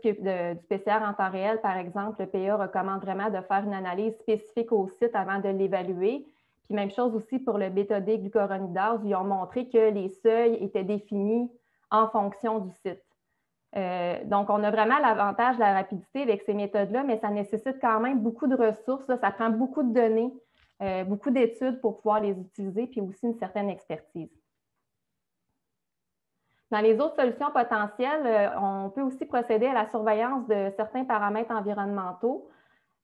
PCR en temps réel, par exemple, le PA recommande vraiment de faire une analyse spécifique au site avant de l'évaluer. Puis même chose aussi pour le bêta-D-glucuronidase, où ils ont montré que les seuils étaient définis en fonction du site. Donc, on a vraiment l'avantage de la rapidité avec ces méthodes-là, mais ça nécessite quand même beaucoup de ressources. Là, ça prend beaucoup de données, beaucoup d'études pour pouvoir les utiliser, puis aussi une certaine expertise. Dans les autres solutions potentielles, on peut aussi procéder à la surveillance de certains paramètres environnementaux.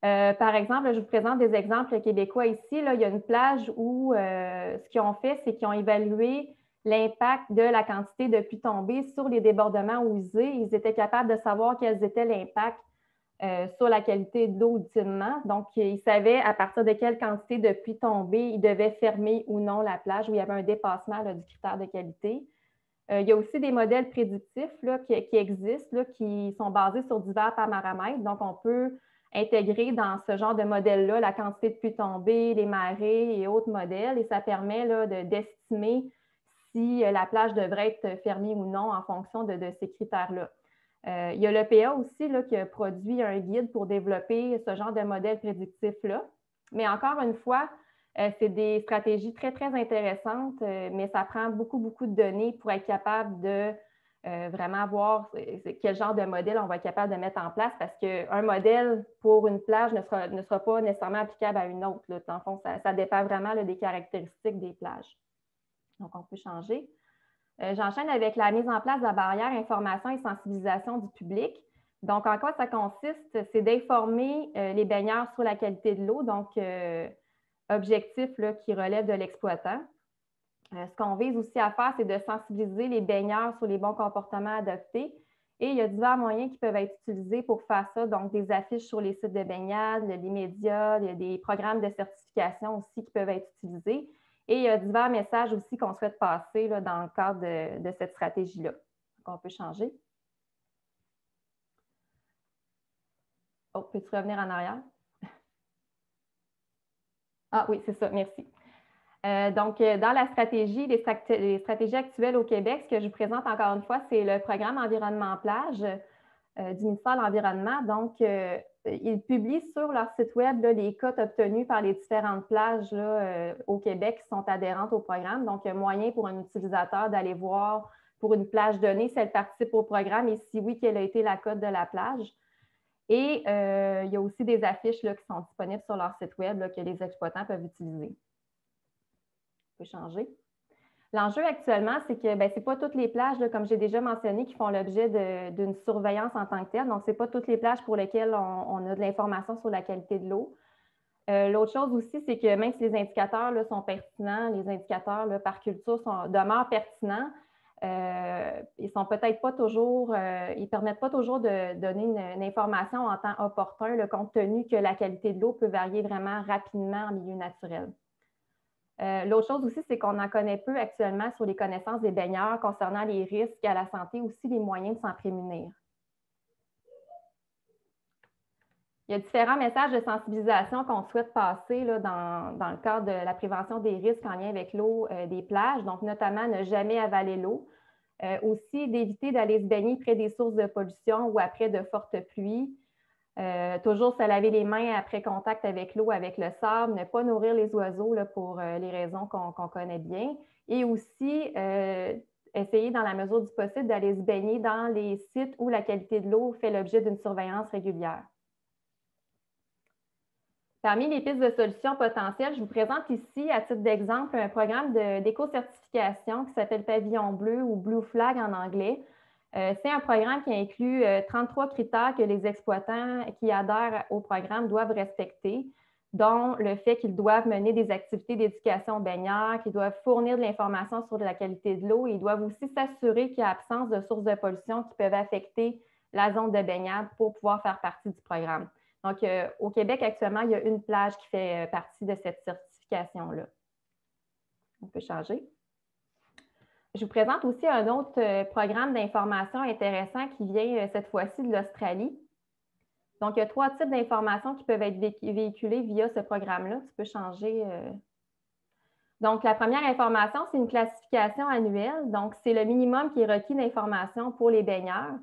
Par exemple, je vous présente des exemples québécois ici. Là, il y a une plage où ce qu'ils ont fait, c'est qu'ils ont évalué l'impact de la quantité de pluie tombée sur les débordements eaux usées. Ils étaient capables de savoir quels étaient l'impact sur la qualité de l'eau ultimement. Donc, ils savaient à partir de quelle quantité de pluie tombée ils devaient fermer ou non la plage où il y avait un dépassement là, du critère de qualité. Il y a aussi des modèles prédictifs là, qui existent, là, qui sont basés sur divers paramètres. Donc, on peut intégrer dans ce genre de modèle-là la quantité de pluie tombée, les marées et autres modèles. Et ça permet d'estimer si la plage devrait être fermée ou non en fonction de ces critères-là. Il y a l'EPA aussi là, qui a produit un guide pour développer ce genre de modèle prédictif-là. Mais encore une fois, c'est des stratégies très, très intéressantes, mais ça prend beaucoup, beaucoup de données pour être capable de vraiment voir quel genre de modèle on va être capable de mettre en place parce qu'un modèle pour une plage ne sera pas nécessairement applicable à une autre. Là. Dans le fond, ça dépend vraiment là, des caractéristiques des plages. Donc, on peut changer. J'enchaîne avec la mise en place de la barrière information et sensibilisation du public. Donc, en quoi ça consiste? C'est d'informer les baigneurs sur la qualité de l'eau. Donc, objectifs là, qui relèvent de l'exploitant. Ce qu'on vise aussi à faire, c'est de sensibiliser les baigneurs sur les bons comportements adoptés. Et il y a divers moyens qui peuvent être utilisés pour faire ça, donc des affiches sur les sites de baignade, les médias, il y a des programmes de certification aussi qui peuvent être utilisés. Et il y a divers messages aussi qu'on souhaite passer là, dans le cadre de cette stratégie-là. Donc, on peut changer. Oh, peux-tu revenir en arrière? Ah oui, c'est ça, merci. Donc, dans la stratégie, les stratégies actuelles au Québec, ce que je vous présente encore une fois, c'est le programme Environnement Plage du ministère de l'Environnement. Donc, ils publient sur leur site web là, les cotes obtenues par les différentes plages là, au Québec qui sont adhérentes au programme. Donc, il y a moyen pour un utilisateur d'aller voir pour une plage donnée si elle participe au programme et si oui, quelle a été la cote de la plage. Et il y a aussi des affiches là, qui sont disponibles sur leur site web là, que les exploitants peuvent utiliser. On peut changer. L'enjeu actuellement, c'est que ce n'est pas toutes les plages, là, comme j'ai déjà mentionné, qui font l'objet d'une surveillance en tant que telle. Donc, ce n'est pas toutes les plages pour lesquelles on a de l'information sur la qualité de l'eau. L'autre chose aussi, c'est que même si les indicateurs là, sont pertinents, les indicateurs là, par culture demeurent pertinents, ils sont peut-être pas toujours, ils ne permettent pas toujours de donner une information en temps opportun, là, compte tenu que la qualité de l'eau peut varier vraiment rapidement en milieu naturel. L'autre chose aussi, c'est qu'on en connaît peu actuellement sur les connaissances des baigneurs concernant les risques à la santé, aussi les moyens de s'en prémunir. Il y a différents messages de sensibilisation qu'on souhaite passer là, dans le cadre de la prévention des risques en lien avec l'eau des plages, donc notamment ne jamais avaler l'eau. Aussi, d'éviter d'aller se baigner près des sources de pollution ou après de fortes pluies. Toujours se laver les mains après contact avec l'eau, avec le sable, ne pas nourrir les oiseaux là, pour les raisons qu'on connaît bien. Et aussi, essayer dans la mesure du possible d'aller se baigner dans les sites où la qualité de l'eau fait l'objet d'une surveillance régulière. Parmi les pistes de solutions potentielles, je vous présente ici, à titre d'exemple, un programme d'éco-certification qui s'appelle Pavillon Bleu ou Blue Flag en anglais. C'est un programme qui inclut 33 critères que les exploitants qui adhèrent au programme doivent respecter, dont le fait qu'ils doivent mener des activités d'éducation baigneur, qu'ils doivent fournir de l'information sur la qualité de l'eau et ils doivent aussi s'assurer qu'il y a absence de sources de pollution qui peuvent affecter la zone de baignade pour pouvoir faire partie du programme. Donc, au Québec, actuellement, il y a une plage qui fait partie de cette certification-là. On peut changer. Je vous présente aussi un autre programme d'information intéressant qui vient cette fois-ci de l'Australie. Donc, il y a 3 types d'informations qui peuvent être véhiculées via ce programme-là. Tu peux changer. Donc, la première information, c'est une classification annuelle. Donc, c'est le minimum qui est requis d'information pour les baigneurs.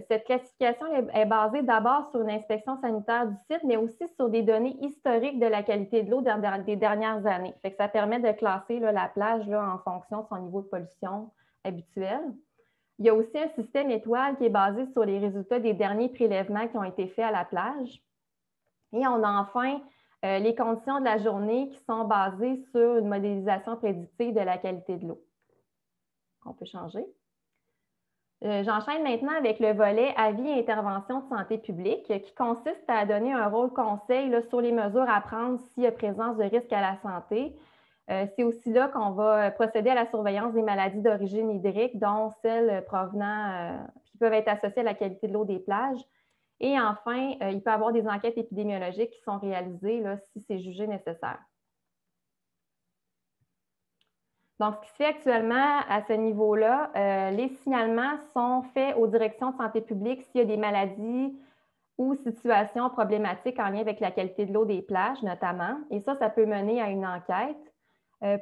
Cette classification est basée d'abord sur une inspection sanitaire du site, mais aussi sur des données historiques de la qualité de l'eau des dernières années. Fait que ça permet de classer là, la plage là, en fonction de son niveau de pollution habituel. Il y a aussi un système étoile qui est basé sur les résultats des derniers prélèvements qui ont été faits à la plage. Et on a enfin les conditions de la journée qui sont basées sur une modélisation prédictive de la qualité de l'eau. On peut changer. J'enchaîne maintenant avec le volet avis et intervention de santé publique qui consiste à donner un rôle conseil là, sur les mesures à prendre s'il y a présence de risques à la santé. C'est aussi là qu'on va procéder à la surveillance des maladies d'origine hydrique, dont celles provenant qui peuvent être associées à la qualité de l'eau des plages. Et enfin, il peut y avoir des enquêtes épidémiologiques qui sont réalisées là, si c'est jugé nécessaire. Donc, ce qui se fait actuellement à ce niveau-là, les signalements sont faits aux directions de santé publique s'il y a des maladies ou situations problématiques en lien avec la qualité de l'eau des plages, notamment. Et ça peut mener à une enquête.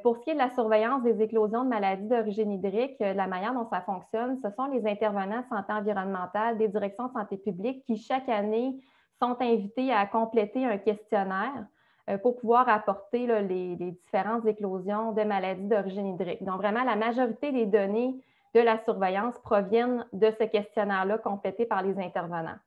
Pour ce qui est de la surveillance des éclosions de maladies d'origine hydrique, la manière dont ça fonctionne, ce sont les intervenants de santé environnementale des directions de santé publique qui, chaque année, sont invités à compléter un questionnaire pour pouvoir apporter là, les différentes éclosions de maladies d'origine hydrique. Donc, vraiment, la majorité des données de la surveillance proviennent de ce questionnaire-là complété par les intervenants.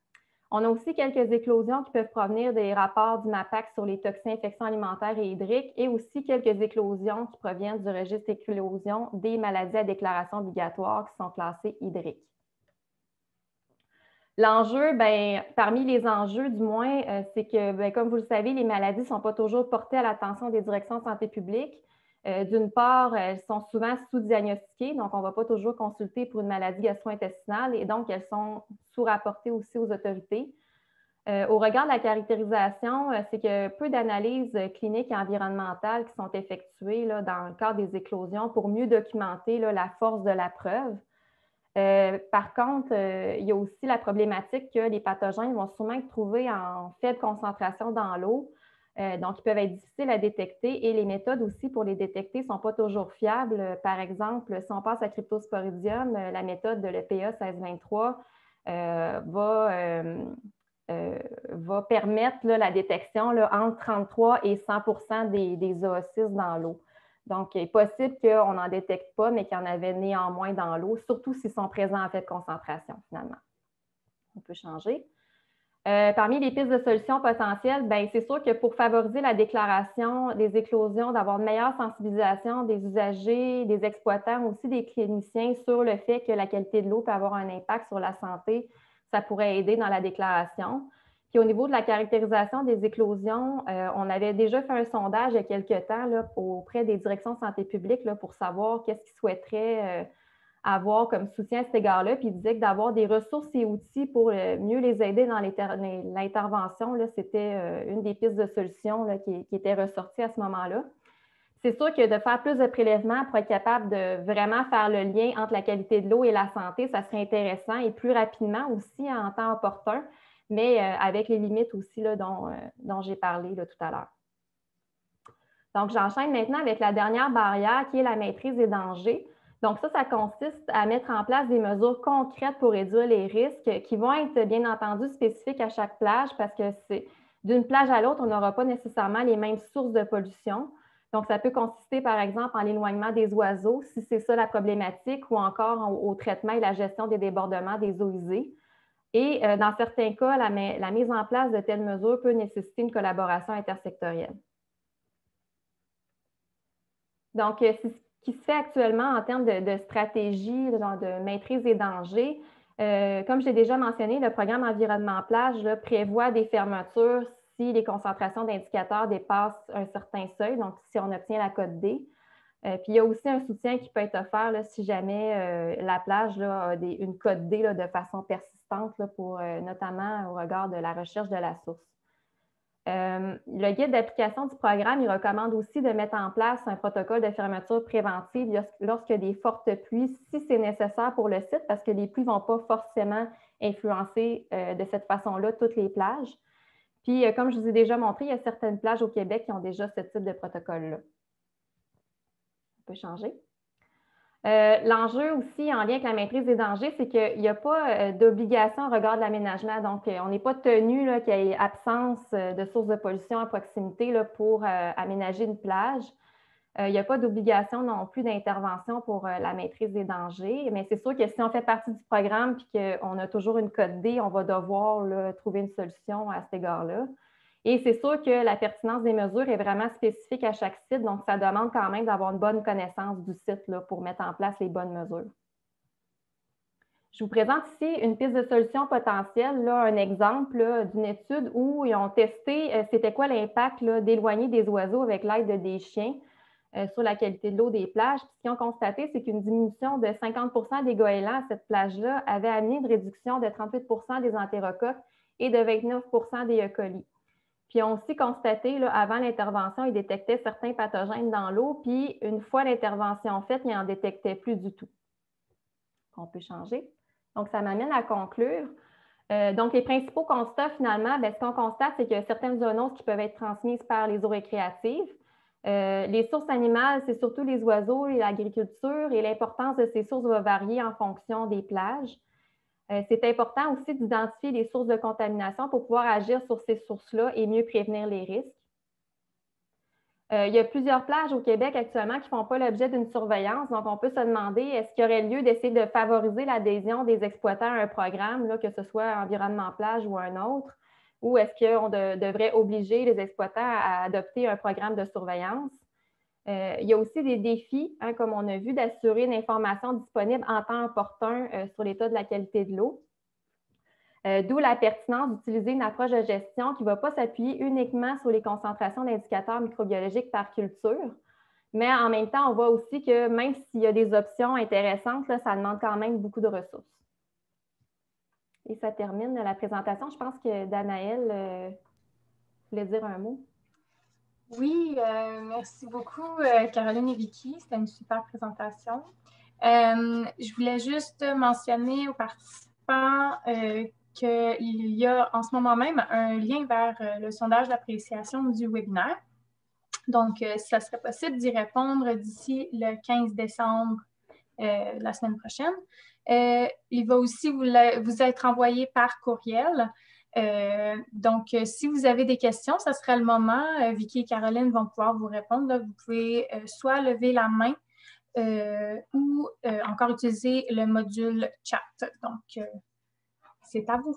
On a aussi quelques éclosions qui peuvent provenir des rapports du MAPAC sur les toxines, infections alimentaires et hydriques et aussi quelques éclosions qui proviennent du registre d'éclosion des maladies à déclaration obligatoire qui sont classées hydriques. L'enjeu, ben, parmi les enjeux du moins, c'est que, ben, comme vous le savez, les maladies ne sont pas toujours portées à l'attention des directions de santé publique. D'une part, elles sont souvent sous-diagnostiquées, donc on ne va pas toujours consulter pour une maladie gastro-intestinale et donc elles sont sous-rapportées aussi aux autorités. Au regard de la caractérisation, c'est que peu d'analyses cliniques et environnementales qui sont effectuées là, dans le cadre des éclosions pour mieux documenter là, la force de la preuve. Par contre, il y a aussi la problématique que les pathogènes vont souvent être trouvés en faible concentration dans l'eau. Donc, ils peuvent être difficiles à détecter et les méthodes aussi pour les détecter ne sont pas toujours fiables. Par exemple, si on passe à Cryptosporidium, la méthode de l'EPA 1623 va permettre là, la détection là, entre 33 et 100 des oocytes dans l'eau. Donc, il est possible qu'on n'en détecte pas, mais qu'il y en avait néanmoins dans l'eau, surtout s'ils sont présents en faible concentration, finalement. On peut changer. Parmi les pistes de solutions potentielles, c'est sûr que pour favoriser la déclaration des éclosions, d'avoir une meilleure sensibilisation des usagers, des exploitants, aussi des cliniciens sur le fait que la qualité de l'eau peut avoir un impact sur la santé, ça pourrait aider dans la déclaration. Puis au niveau de la caractérisation des éclosions, on avait déjà fait un sondage il y a quelques temps là, auprès des directions de santé publique là, pour savoir qu'est-ce qu'ils souhaiteraient avoir comme soutien à cet égard-là. Puis ils disaient que d'avoir des ressources et outils pour mieux les aider dans l'intervention, c'était une des pistes de solution là, qui était ressortie à ce moment-là. C'est sûr que de faire plus de prélèvements pour être capable de vraiment faire le lien entre la qualité de l'eau et la santé, ça serait intéressant et plus rapidement aussi en temps opportun, mais avec les limites aussi là, dont j'ai parlé là, tout à l'heure. Donc, j'enchaîne maintenant avec la dernière barrière qui est la maîtrise des dangers. Donc, ça consiste à mettre en place des mesures concrètes pour réduire les risques qui vont être bien entendu spécifiques à chaque plage parce que d'une plage à l'autre, on n'aura pas nécessairement les mêmes sources de pollution. Donc, ça peut consister, par exemple, en l'éloignement des oiseaux, si c'est ça la problématique, ou encore au traitement et la gestion des débordements des eaux usées. Et dans certains cas, la mise en place de telles mesures peut nécessiter une collaboration intersectorielle. Donc, c'est ce qui se fait actuellement en termes de stratégie, de maîtrise des dangers. Comme j'ai déjà mentionné, le programme Environnement Plage là, prévoit des fermetures si les concentrations d'indicateurs dépassent un certain seuil, donc si on obtient la cote D. Puis il y a aussi un soutien qui peut être offert là, si jamais la plage là, a une cote D là, de façon persistante, là, pour, notamment au regard de la recherche de la source. Le guide d'application du programme, il recommande aussi de mettre en place un protocole de fermeture préventive lorsqu'il y a des fortes pluies, si c'est nécessaire pour le site, parce que les pluies ne vont pas forcément influencer de cette façon-là toutes les plages. Puis, comme je vous ai déjà montré, il y a certaines plages au Québec qui ont déjà ce type de protocole-là. On peut changer. L'enjeu aussi en lien avec la maîtrise des dangers, c'est qu'il n'y a pas d'obligation au regard de l'aménagement. Donc, on n'est pas tenu qu'il y ait absence de sources de pollution à proximité là, pour aménager une plage. Il n'y a pas d'obligation non plus d'intervention pour la maîtrise des dangers. Mais c'est sûr que si on fait partie du programme et qu'on a toujours une cote D, on va devoir là, trouver une solution à cet égard-là. Et c'est sûr que la pertinence des mesures est vraiment spécifique à chaque site, donc ça demande quand même d'avoir une bonne connaissance du site là, pour mettre en place les bonnes mesures. Je vous présente ici une piste de solution potentielle, là, un exemple d'une étude où ils ont testé c'était quoi l'impact d'éloigner des oiseaux avec l'aide des chiens sur la qualité de l'eau des plages. Puis, ce qu'ils ont constaté, c'est qu'une diminution de 50 des goélands à cette plage-là avait amené une réduction de 38 des entérocoques et de 29 des E. coli. Puis, ils ont aussi constaté, là, avant l'intervention, ils détectaient certains pathogènes dans l'eau, puis une fois l'intervention faite, ils n'en détectaient plus du tout. On peut changer. Donc, ça m'amène à conclure. Donc, les principaux constats, finalement, ce qu'on constate, c'est qu'il y a certaines zoonoses qui peuvent être transmises par les eaux récréatives. Les sources animales, c'est surtout les oiseaux et l'agriculture, et l'importance de ces sources va varier en fonction des plages. C'est important aussi d'identifier les sources de contamination pour pouvoir agir sur ces sources-là et mieux prévenir les risques. Il y a plusieurs plages au Québec actuellement qui ne font pas l'objet d'une surveillance. Donc, on peut se demander, est-ce qu'il y aurait lieu d'essayer de favoriser l'adhésion des exploitants à un programme, là, que ce soit Environnement Plage ou un autre, ou est-ce qu'on devrait obliger les exploitants à adopter un programme de surveillance? Il y a aussi des défis, hein, comme on a vu, d'assurer une information disponible en temps opportun sur l'état de la qualité de l'eau. D'où la pertinence d'utiliser une approche de gestion qui ne va pas s'appuyer uniquement sur les concentrations d'indicateurs microbiologiques par culture, mais en même temps, on voit aussi que même s'il y a des options intéressantes, là, ça demande quand même beaucoup de ressources. Et ça termine la présentation. Je pense que Danaël voulait dire un mot. Oui, merci beaucoup, Caroline et Vicky. C'était une super présentation. Je voulais juste mentionner aux participants qu'il y a en ce moment même un lien vers le sondage d'appréciation du webinaire. Donc, ça serait possible d'y répondre d'ici le 15 décembre, la semaine prochaine. Il va aussi vous être envoyé par courriel. Donc, si vous avez des questions, ça sera le moment. Vicky et Caroline vont pouvoir vous répondre. Là, vous pouvez soit lever la main ou encore utiliser le module chat. Donc, c'est à vous.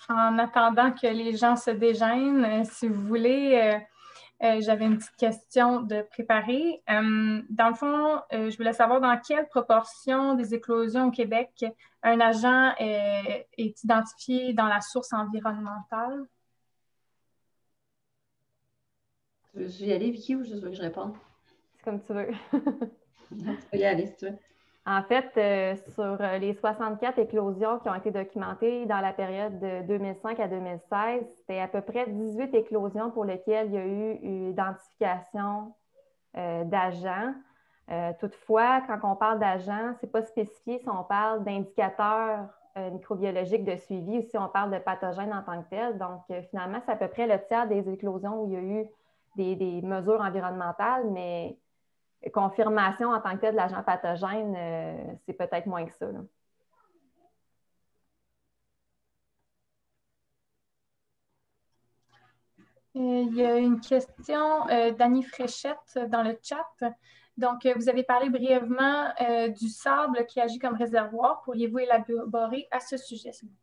En attendant que les gens se dégênent, si vous voulez, j'avais une petite question de préparer. Dans le fond, je voulais savoir dans quelle proportion des éclosions au Québec un agent est identifié dans la source environnementale? Tu veux y aller, Vicky, ou juste veux que je réponde? C'est comme tu veux. Non, tu peux y aller si tu veux. En fait, sur les 64 éclosions qui ont été documentées dans la période de 2005 à 2016, c'était à peu près 18 éclosions pour lesquelles il y a eu une identification d'agents. Toutefois, quand on parle d'agents, ce n'est pas spécifié si on parle d'indicateurs microbiologiques de suivi ou si on parle de pathogènes en tant que tel. Donc, finalement, c'est à peu près le tiers des éclosions où il y a eu des mesures environnementales, mais confirmation en tant que tel de l'agent pathogène, c'est peut-être moins que ça, là. Il y a une question d'Annie Fréchette dans le chat. Donc, vous avez parlé brièvement du sable qui agit comme réservoir. Pourriez-vous élaborer à ce sujet, s'il vous plaît?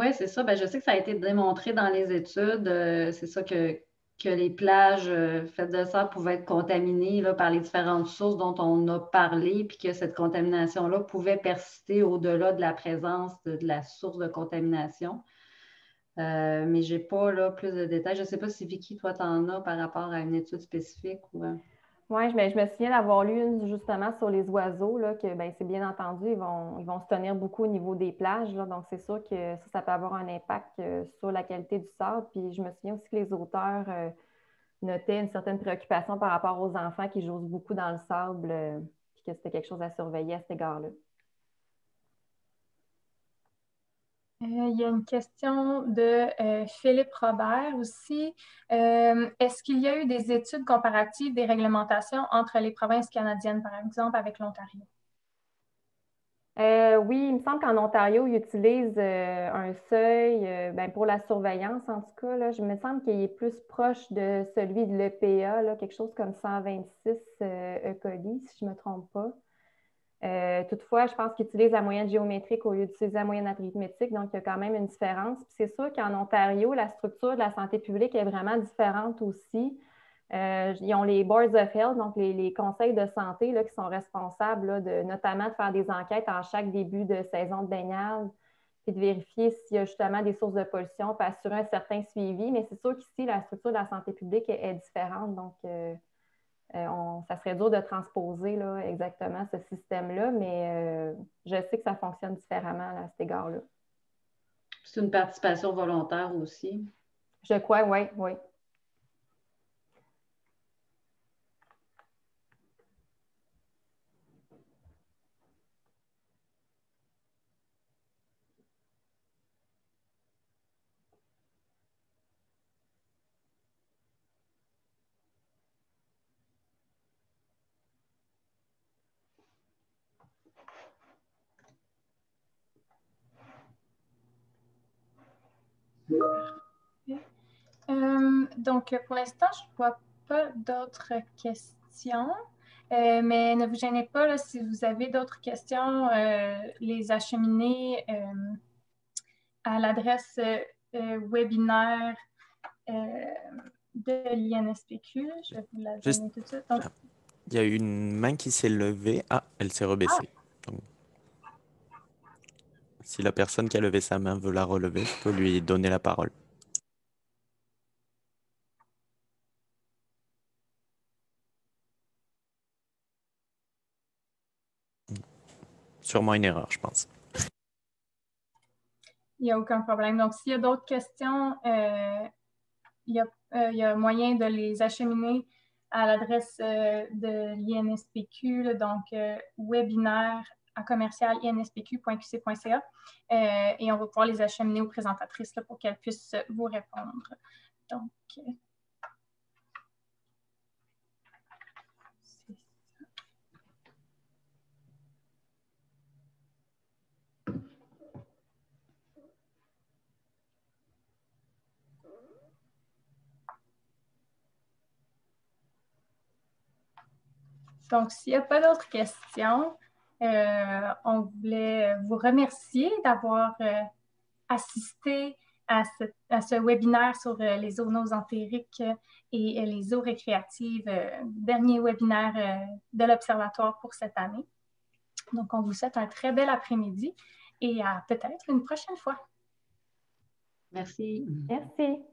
Oui, c'est ça. Ben, je sais que ça a été démontré dans les études. C'est ça que les plages faites de sable pouvaient être contaminées là, par les différentes sources dont on a parlé, puis que cette contamination-là pouvait persister au-delà de la présence de la source de contamination. Mais je n'ai pas là, plus de détails. Je ne sais pas si Vicky, toi, tu en as par rapport à une étude spécifique ou. Oui, je me souviens d'avoir lu une justement sur les oiseaux, là, que ben, c'est bien entendu, ils vont se tenir beaucoup au niveau des plages. Là, donc, c'est sûr que ça peut avoir un impact sur la qualité du sable. Puis, je me souviens aussi que les auteurs notaient une certaine préoccupation par rapport aux enfants qui jouent beaucoup dans le sable, puis que c'était quelque chose à surveiller à cet égard-là. Il y a une question de Philippe Robert aussi. Est-ce qu'il y a eu des études comparatives des réglementations entre les provinces canadiennes, par exemple, avec l'Ontario? Oui, il me semble qu'en Ontario, ils utilisent un seuil ben, pour la surveillance, en tout cas. Là, je me semble qu'il est plus proche de celui de l'EPA, là, quelque chose comme 126 E. coli, si je ne me trompe pas. Toutefois, je pense qu'ils utilisent la moyenne géométrique au lieu d'utiliser la moyenne arithmétique, donc il y a quand même une différence. Puis c'est sûr qu'en Ontario, la structure de la santé publique est vraiment différente aussi. Ils ont les Boards of Health, donc les conseils de santé là, qui sont responsables là, notamment de faire des enquêtes en chaque début de saison de baignade, puis de vérifier s'il y a justement des sources de pollution, puis assurer un certain suivi. Mais c'est sûr qu'ici, la structure de la santé publique est différente, donc ça serait dur de transposer là, exactement ce système-là, mais je sais que ça fonctionne différemment là, à cet égard-là. C'est une participation volontaire aussi. Je crois, oui, oui. Donc, pour l'instant, je ne vois pas d'autres questions. Mais ne vous gênez pas, là, si vous avez d'autres questions, les acheminer à l'adresse webinaire de l'INSPQ. Je vais vous la donner tout de suite. Donc, il y a une main qui s'est levée. Ah, elle s'est rebaissée. Donc, si la personne qui a levé sa main veut la relever, je peux lui donner la parole. Sûrement une erreur, je pense. Il n'y a aucun problème. Donc, s'il y a d'autres questions, il y a moyen de les acheminer à l'adresse de l'INSPQ, donc webinaire@inspq.qc.ca et on va pouvoir les acheminer aux présentatrices là, pour qu'elles puissent vous répondre. Donc, donc, s'il n'y a pas d'autres questions, on voulait vous remercier d'avoir assisté à ce webinaire sur les zoonoses entériques et les eaux récréatives, dernier webinaire de l'Observatoire pour cette année. Donc, on vous souhaite un très bel après-midi et à peut-être une prochaine fois. Merci. Merci.